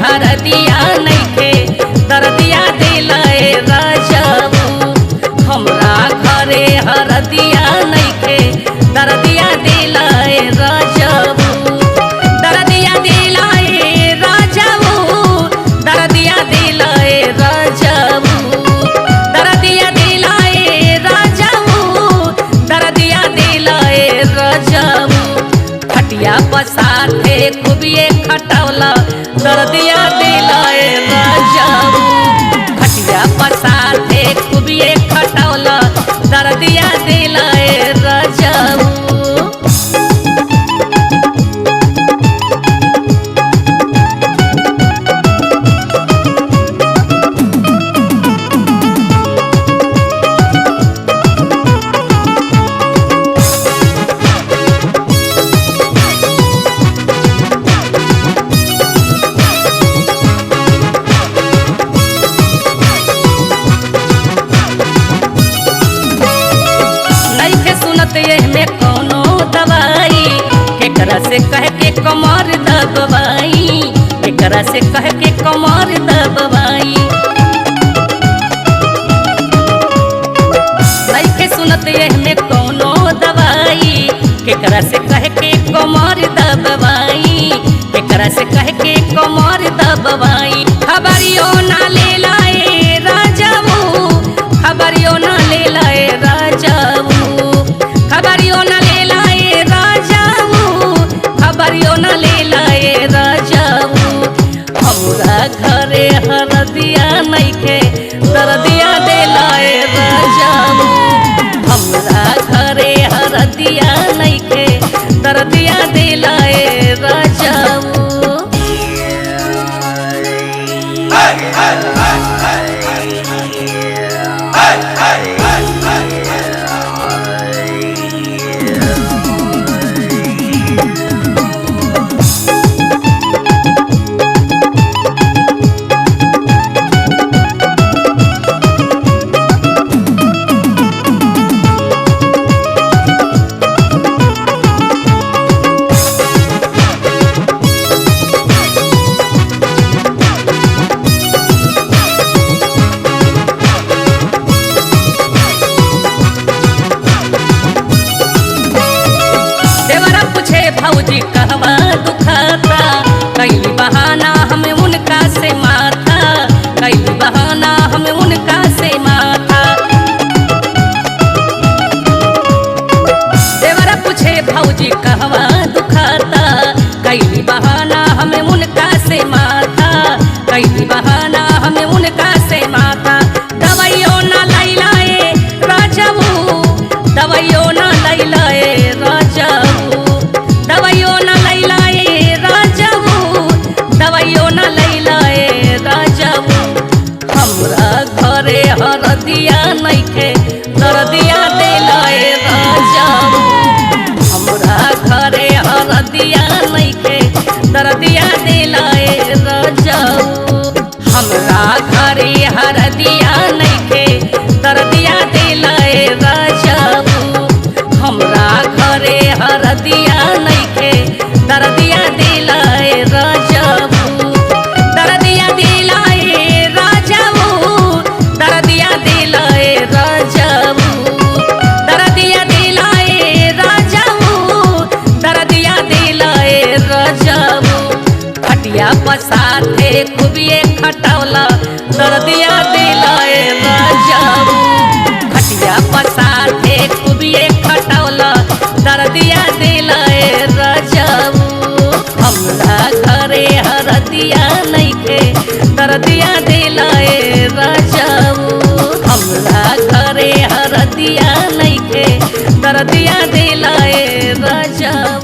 हरदिया नइखे दरदिया दिलाए राजाऊ। हमरा घरे हरदिया नइखे दरदिया दिलाए राजाऊ। दरदिया दिलाए राजाऊ, दरदिया दिलाए राजाऊ, दरदिया दिलाए राजाऊ, दरदिया दिलाए राजाऊ। खटिया पसाथे खूबिए खटौला दरदिया दिलाए राजाऊ। खटिया पसाथे खूबिए खटौला दरदिया दिलाए राजाऊ। में कोनो दवाई केकरा से कह के कमर दबाई, केकरा से कह के कमर दबाई। नइखे सुनत में कोनो दवाई केकरा से कह के कमर दबाई, केकरा से कह के कमर दबाई। खबरियो ना ले लाए राजाऊ, खबरियो ना ले लाए राजाऊ, खबरियो न ले लाए राजाऊ, खबरियो न ले लाए राजाऊ। हमरा घरे हरदिया नइखे दरदिया दिलाए राजाऊ। हमरा घरे हरदिया नइखे दरदिया दिलाए राजाऊ। भौजी कहवा दुखाता, कैली बहाना हमें उनका से माथा, कैली बहाना हमें उनका से माथा। देवरा पूछे भौजी कहवा दुखाता, कैली बहाना हमें उनका से माथा, कैली बहाना हमें उनका से माथा। दवाइयो ना लाई लाए राजाऊ, दवाइयो ना लाई लाए राजाऊ, दवाइयो न लाई लाए राजाऊ, दवाइयो न लाई लाए राजाऊ। हमरा घरे हरदिया नइखे दरदिया दिलाए राजाऊ। हमरा घरे हरदिया नइखे दरदिया दिलाए राजाऊ। हमरा घरे हरदिया नइखे दरदिया दिलाए राजाऊ। हमरा घरे हरदिया नइखे दरदिया दिलाए राजाऊ। दरदिया दिलाए राजाऊ, दरदिया दिलाए राजाऊ, दरदिया दिलाए राजाऊ, दरदिया दिलाए राजाऊ। खटिया पसाथे खूबिए खटौला दरदिया दिलाए राजाऊ। खटिया पसाथे खूबिए खटौला दरदिया दिलाए राजाऊ। हमरा घरे हरदिया नइखे दरदिया दिलाए राजाऊ। हमरा घरे हरदिया नइखे दरदिया दिलाए राजाऊ।